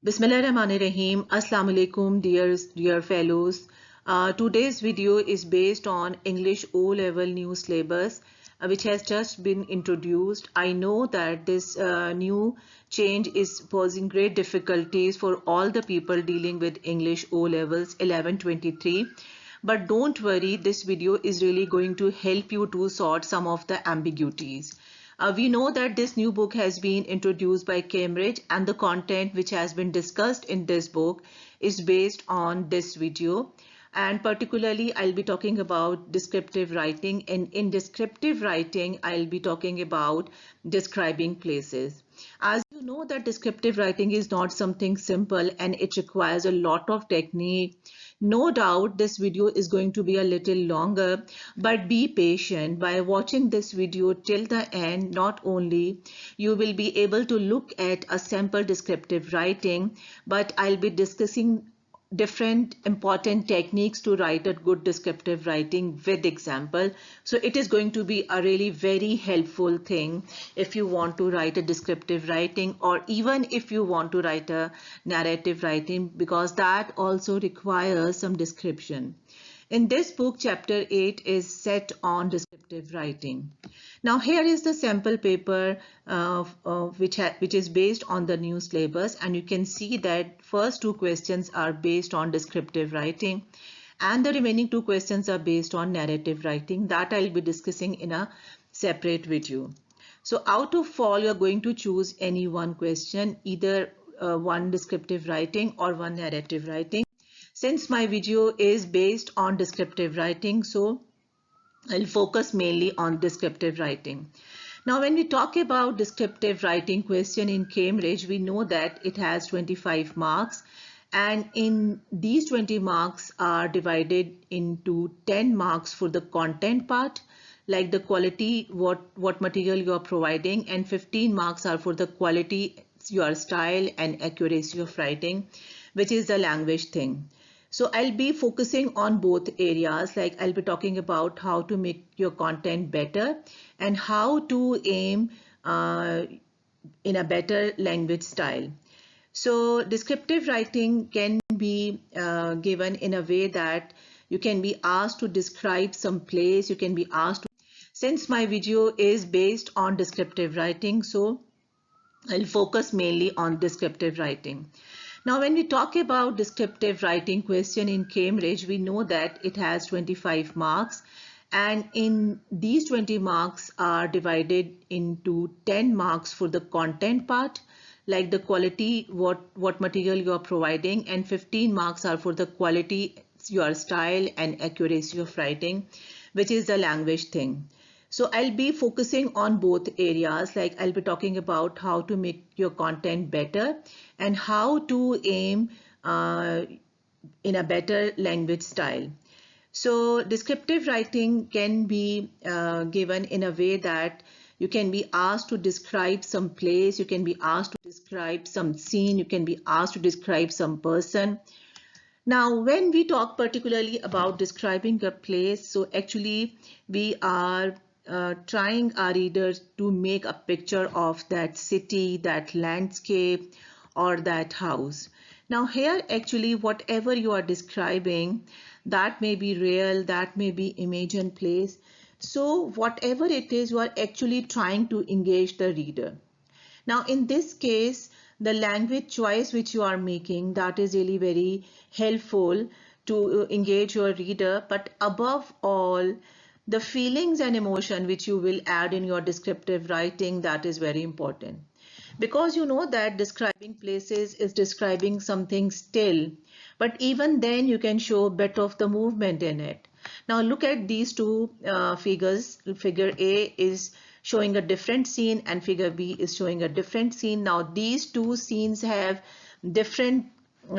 Bismillahirrahmanirrahim. Assalamu alaikum, dear fellows. Today's video is based on English O-level new syllabus, which has just been introduced. I know that this new change is posing great difficulties for all the people dealing with English O-levels 1123. But don't worry, this video is really going to help you to sort some of the ambiguities. We know that this new book has been introduced by Cambridge, and the content which has been discussed in this book is based on this video. And particularly, I'll be talking about descriptive writing. And in descriptive writing, I'll be talking about describing places. As you know that descriptive writing is not something simple and it requires a lot of technique. No doubt this video is going to be a little longer, but be patient. By watching this video till the end, not only you will be able to look at a sample descriptive writing, but I'll be discussing different important techniques to write a good descriptive writing with example. So it is going to be a really very helpful thing if you want to write a descriptive writing, or even if you want to write a narrative writing, because that also requires some description. In this book, chapter 8 is set on descriptive writing. Now here is the sample paper which is based on the new syllabus, and you can see that first two questions are based on descriptive writing and the remaining two questions are based on narrative writing. That I'll be discussing in a separate video. So out of all, you're going to choose any one question, either one descriptive writing or one narrative writing. Since my video is based on descriptive writing, so I'll focus mainly on descriptive writing. Now, when we talk about descriptive writing question in Cambridge, we know that it has 25 marks, and in these 20 marks are divided into 10 marks for the content part, like the quality, what material you are providing, and 15 marks are for the quality, your style and accuracy of writing, which is the language thing. So I'll be focusing on both areas, like I'll be talking about how to make your content better and how to aim in a better language style. So descriptive writing can be given in a way that you can be asked to describe some place, you can be asked to, since my video is based on descriptive writing, so I'll focus mainly on descriptive writing. Now, when we talk about descriptive writing question in Cambridge, we know that it has 25 marks, and in these 20 marks are divided into 10 marks for the content part, like the quality, what material you are providing, and 15 marks are for the quality, your style and accuracy of writing, which is the language thing. So I'll be focusing on both areas, like I'll be talking about how to make your content better and how to aim in a better language style. So descriptive writing can be given in a way that you can be asked to describe some place, you can be asked to describe some scene, you can be asked to describe some person. Now, when we talk particularly about describing a place, so actually we are trying our readers to make a picture of that city, that landscape, or that house. Now here actually whatever you are describing, that may be real, that may be imagined place. So whatever it is, you are actually trying to engage the reader. Now in this case, the language choice which you are making, that is really very helpful to engage your reader. But above all, the feelings and emotion which you will add in your descriptive writing, that is very important. Because you know that describing places is describing something still, but even then you can show a bit of the movement in it. Now look at these two figures. Figure A is showing a different scene and figure B is showing a different scene. Now these two scenes have different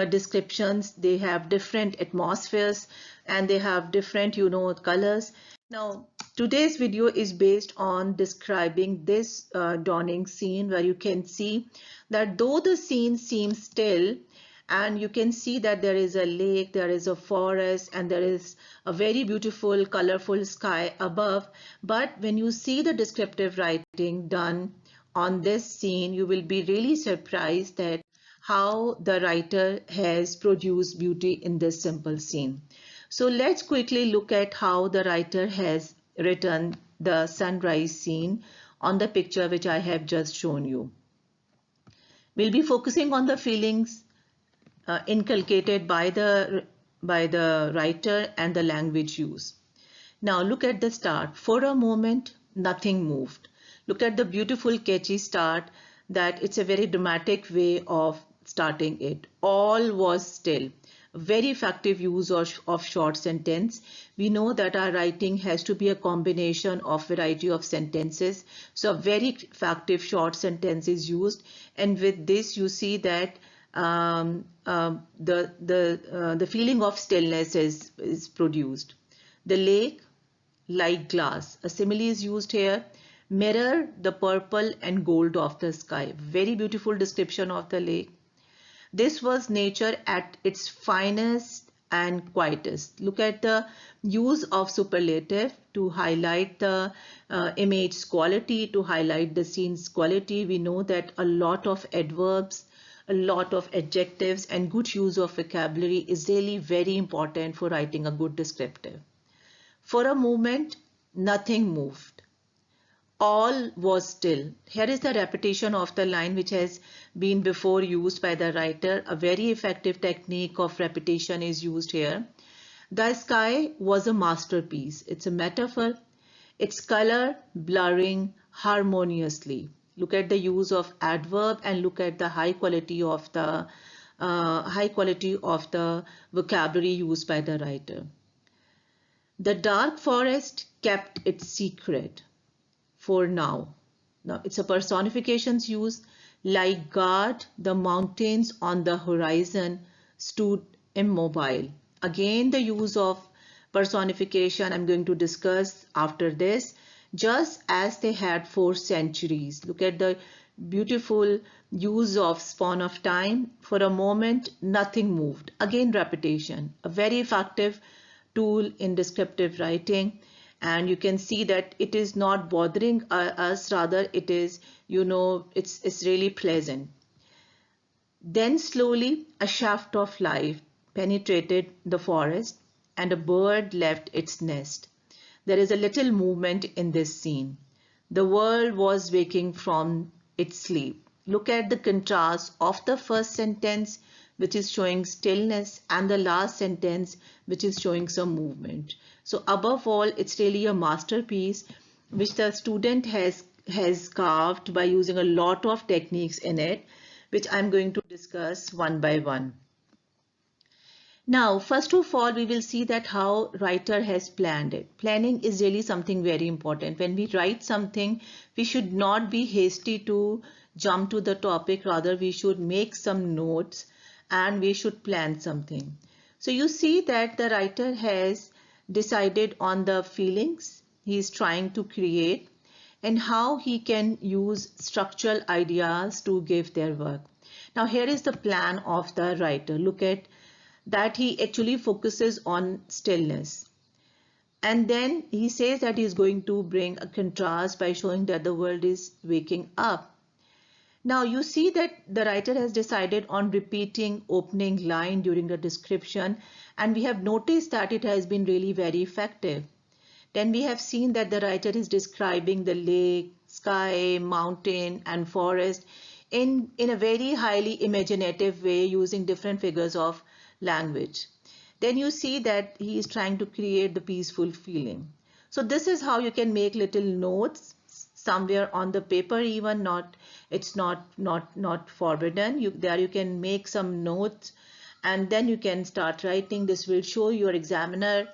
descriptions, they have different atmospheres, and they have different, colors. Now, today's video is based on describing this dawning scene, where you can see that though the scene seems still, and you can see that there is a lake, there is a forest, and there is a very beautiful, colorful sky above, but when you see the descriptive writing done on this scene, you will be really surprised that how the writer has produced beauty in this simple scene. So let's quickly look at how the writer has written the sunrise scene on the picture which I have just shown you. We'll be focusing on the feelings inculcated by the writer and the language use. Now look at the start. For a moment, nothing moved. Look at the beautiful catchy start, that it's a very dramatic way of starting it. All was still. Very effective use of short sentence. We know that our writing has to be a combination of variety of sentences. So a very effective short sentence is used. And with this you see that the feeling of stillness is produced. The lake, like glass. A simile is used here. Mirror the purple and gold of the sky. Very beautiful description of the lake. This was nature at its finest and quietest. Look at the use of superlative to highlight the image's quality, to highlight the scene's quality. We know that a lot of adverbs, a lot of adjectives and good use of vocabulary is really very important for writing a good descriptive. For a moment, nothing moved. All was still. Here is the repetition of the line which has been before used by the writer. A very effective technique of repetition is used here. The sky was a masterpiece. It's a metaphor. Its color blurring harmoniously. Look at the use of adverb and look at the high quality of the vocabulary used by the writer. The dark forest kept its secret for now. Now it's a personifications used. Like guard, the mountains on the horizon stood immobile. Again, the use of personification I'm going to discuss after this. Just as they had for centuries. Look at the beautiful use of span of time. For a moment, nothing moved. Again, repetition. A very effective tool in descriptive writing. And you can see that it is not bothering us, rather it is, it's really pleasant. Then slowly a shaft of light penetrated the forest and a bird left its nest. There is a little movement in this scene. The world was waking from its sleep. Look at the contrast of the first sentence, which is showing stillness, and the last sentence, which is showing some movement. So above all, it's really a masterpiece which the student has carved by using a lot of techniques in it, which I'm going to discuss one by one. Now, first of all, we will see that how writer has planned it. Planning is really something very important. When we write something, we should not be hasty to jump to the topic. Rather, we should make some notes and we should plan something. So you see that the writer has decided on the feelings he is trying to create and how he can use structural ideas to give their work. Now, here is the plan of the writer. Look at that he actually focuses on stillness. And then he says that he is going to bring a contrast by showing that the world is waking up. Now you see that the writer has decided on repeating opening line during the description, and we have noticed that it has been really very effective. Then we have seen that the writer is describing the lake, sky, mountain and forest in a very highly imaginative way using different figures of language. Then you see that he is trying to create the peaceful feeling. So this is how you can make little notes somewhere on the paper, even it's not forbidden. There you can make some notes and then you can start writing. This will show your examiner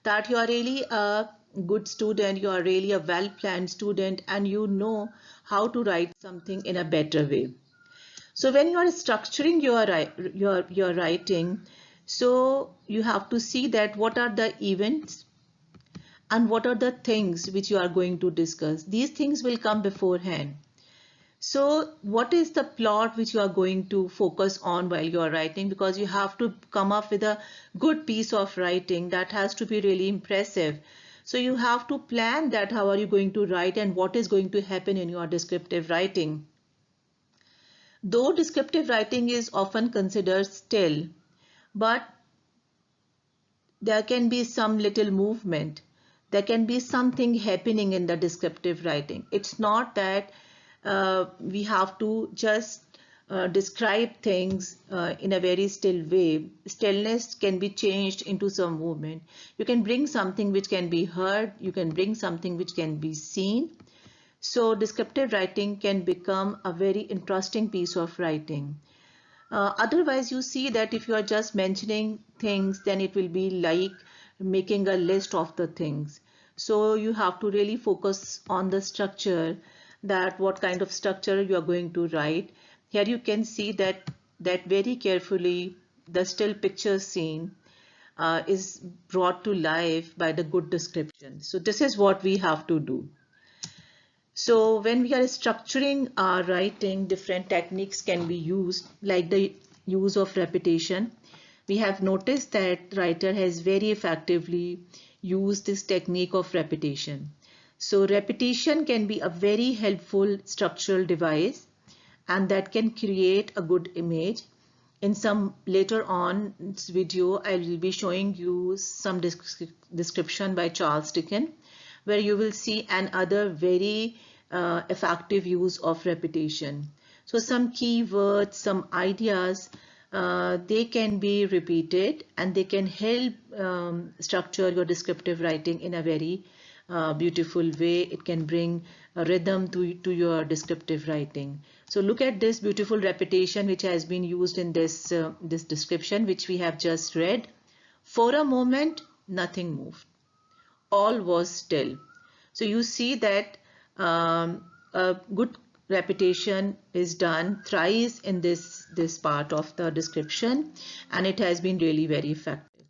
that you are really a good student, you are really a well-planned student, and you know how to write something in a better way. So when you are structuring your writing, so you have to see that what are the events and what are the things which you are going to discuss. These things will come beforehand. So what is the plot which you are going to focus on while you are writing, because you have to come up with a good piece of writing that has to be really impressive. So you have to plan that how are you going to write and what is going to happen in your descriptive writing. Though descriptive writing is often considered still, but there can be some little movement. There can be something happening in the descriptive writing. It's not that we have to just describe things in a very still way. Stillness can be changed into some movement. You can bring something which can be heard. You can bring something which can be seen. So descriptive writing can become a very interesting piece of writing. Otherwise, you see that if you are just mentioning things, then it will be like making a list of the things. So you have to really focus on the structure, that what kind of structure you are going to write. Here you can see that very carefully the still picture scene is brought to life by the good description. So this is what we have to do. So when we are structuring our writing, different techniques can be used, like the use of repetition. We have noticed that writer has very effectively used this technique of repetition. So repetition can be a very helpful structural device, and that can create a good image. In some later on this video, I will be showing you some description by Charles Dickens, where you will see another very effective use of repetition. So some keywords, some ideas, they can be repeated and they can help structure your descriptive writing in a very beautiful way. It can bring a rhythm to your descriptive writing. So look at this beautiful repetition which has been used in this description which we have just read. For a moment, nothing moved. All was still. So you see that a good repetition is done thrice in this part of the description, and it has been really very effective.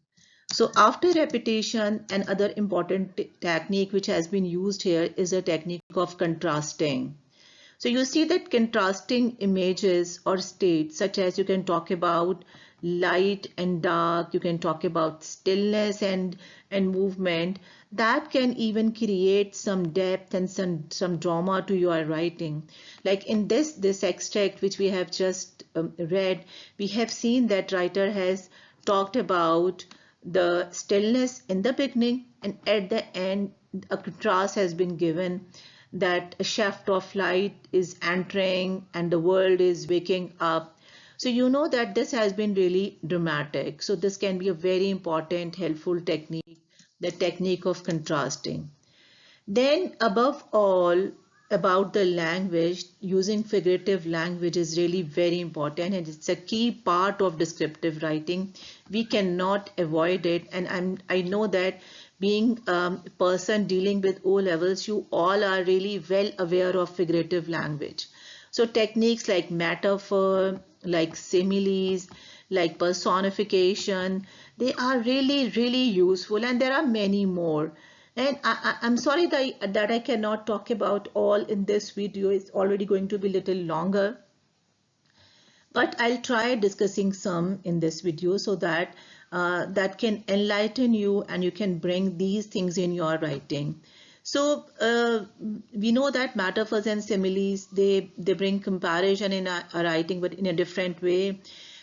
So after repetition, another important technique which has been used here is a technique of contrasting. So you see that contrasting images or states, such as you can talk about light and dark, you can talk about stillness and movement, that can even create some depth and some drama to your writing. Like in this extract which we have just read, we have seen that writer has talked about the stillness in the beginning, and at the end a contrast has been given, that a shaft of light is entering and the world is waking up. So you know that this has been really dramatic. So this can be a very important, helpful technique, the technique of contrasting. Then above all, about the language, using figurative language is really very important, and it's a key part of descriptive writing. We cannot avoid it, and I know that being a person dealing with O levels, you all are really well aware of figurative language. So techniques like metaphor, like similes, like personification, they are really useful, and there are many more. And I'm sorry that I cannot talk about all in this video. It's already going to be a little longer. But I'll try discussing some in this video so that that can enlighten you and you can bring these things in your writing. So we know that metaphors and similes, they bring comparison in a writing, but in a different way.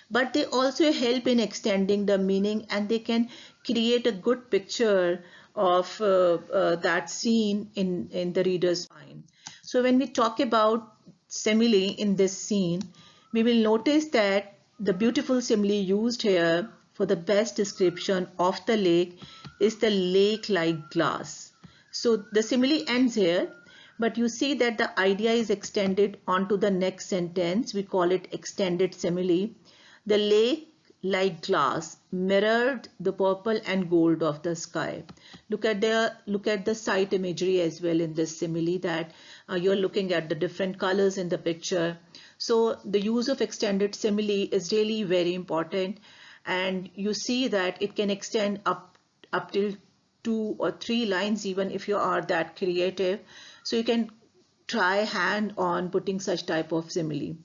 But they also help in extending the meaning, and they can create a good picture of that scene in the reader's mind. So when we talk about simile in this scene, we will notice that the beautiful simile used here for the best description of the lake is the lake like glass. So the simile ends here, but you see that the idea is extended onto the next sentence. We call it extended simile. The lake like glass mirrored the purple and gold of the sky. Look at the sight imagery as well in this simile, that you're looking at the different colors in the picture. So the use of extended simile is really very important, and you see that it can extend up till 2 or 3 lines even if you are that creative. So you can try hand on putting such type of simile.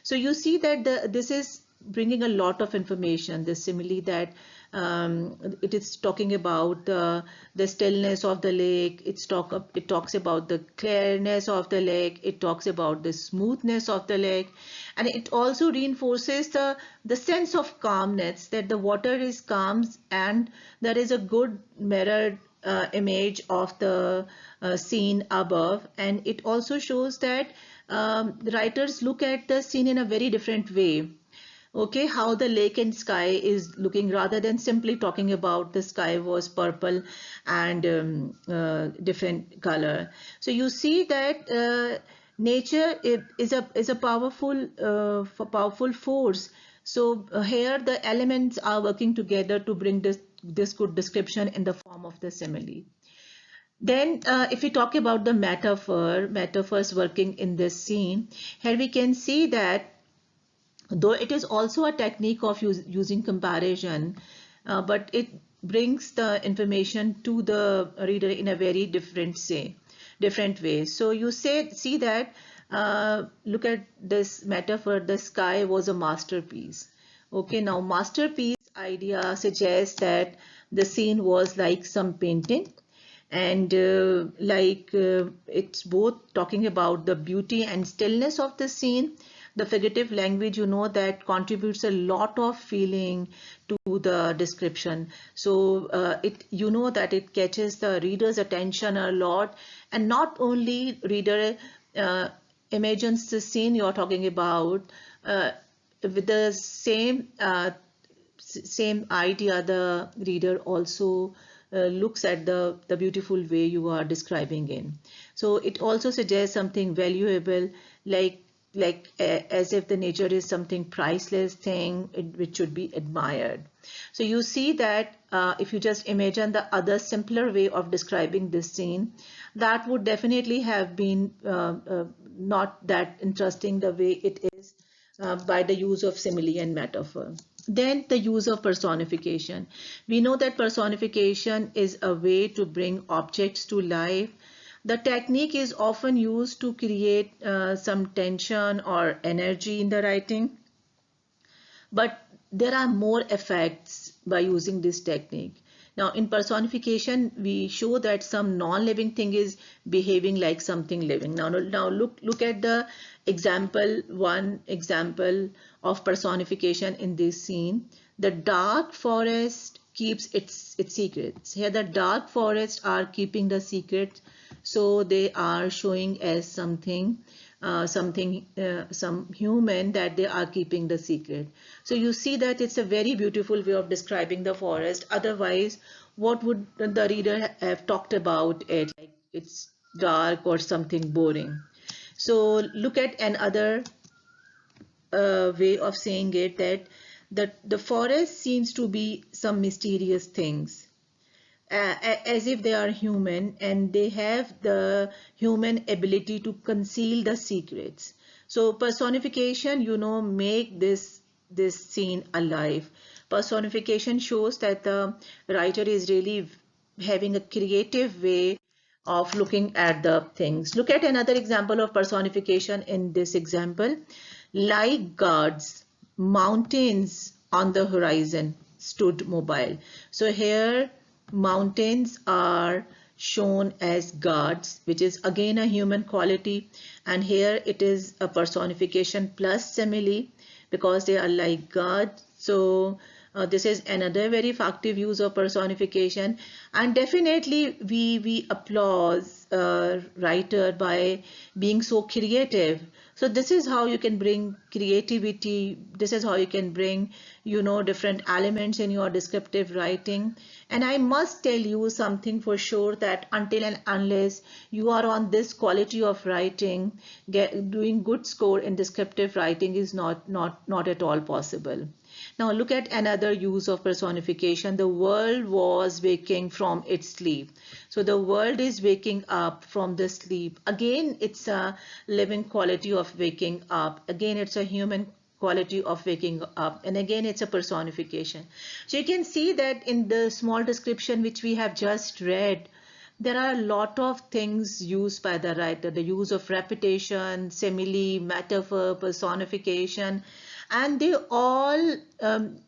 So you see that this is bringing a lot of information. The simile that it is talking about the stillness of the lake. It talks about the clearness of the lake. It talks about the smoothness of the lake, and it also reinforces the sense of calmness, that the water is calm and there is a good mirrored image of the scene above, and it also shows that the writers look at the scene in a very different way. Okay, how the lake and sky is looking, rather than simply talking about the sky was purple and different color. So you see that nature is a powerful force. So here the elements are working together to bring this good description in the form of the simile. Then, if we talk about the metaphors working in this scene, here we can see that though it is also a technique of using comparison, but it brings the information to the reader in a very different way. So you see that, look at this metaphor, the sky was a masterpiece. Okay, now masterpiece idea suggests that the scene was like some painting, and it's both talking about the beauty and stillness of the scene. The figurative language, that contributes a lot of feeling to the description. So that it catches the reader's attention a lot, and not only reader imagines the scene you're talking about with the same idea, the reader also looks at the beautiful way you are describing in. So it also suggests something valuable, as if the nature is something priceless thing which should be admired. So you see that if you just imagine the other simpler way of describing this scene, that would definitely have been not that interesting the way it is by the use of simile and metaphor. Then the use of personification. We know that personification is a way to bring objects to life. The technique is often used to create some tension or energy in the writing, but there are more effects by using this technique. Now, in personification, we show that some non-living thing is behaving like something living. Now look at the one example of personification in this scene. The dark forest keeps its secrets. Here, the dark forests are keeping the secret, so they are showing as something some human, that they are keeping the secret. So you see that it's a very beautiful way of describing the forest. Otherwise, what would the reader have talked about it, like it's dark or something boring? So look at another way of saying it, that the forest seems to be some mysterious things, as if they are human, and they have the human ability to conceal the secrets. So personification, make this scene alive. Personification shows that the writer is really having a creative way of looking at the things. Look at another example of personification in this example. Like guards, mountains on the horizon stood mobile. So here mountains are shown as guards, which is again a human quality, and here it is a personification plus simile because they are like guards. So this is another very effective use of personification, and definitely we applause writer by being so creative. So this is how you can bring creativity. This is how you can bring, different elements in your descriptive writing. And I must tell you something for sure, that until and unless you are on this quality of writing, doing good score in descriptive writing is not at all possible. Now look at another use of personification. The world was waking from its sleep. So the world is waking up from the sleep. Again, it's a living quality of waking up. Again, it's a human quality of waking up, and again it's a personification. So you can see that in the small description which we have just read, there are a lot of things used by the writer. The use of repetition, simile, metaphor, personification, and they all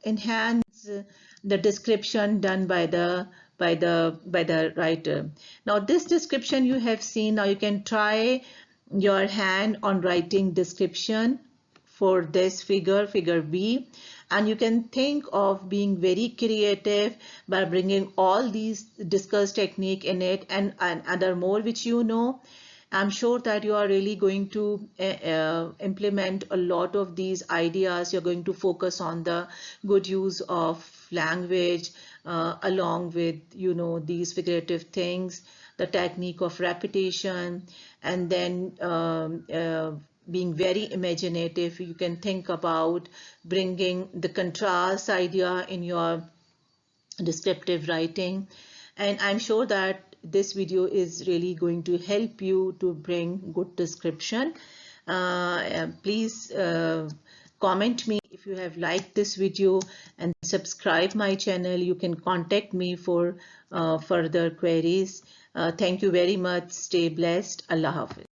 enhance the description done by the writer. Now this description you have seen, now you can try your hand on writing description for this figure B, and you can think of being very creative by bringing all these discussed technique in it, and other more which you know. I'm sure that you are really going to implement a lot of these ideas. You're going to focus on the good use of language, along with, you know, these figurative things, the technique of repetition, and then being very imaginative. You can think about bringing the contrast idea in your descriptive writing, and I'm sure that this video is really going to help you to bring good description. Please comment me if you have liked this video, and subscribe my channel. You can contact me for further queries. Thank you very much. Stay blessed. Allah Hafiz.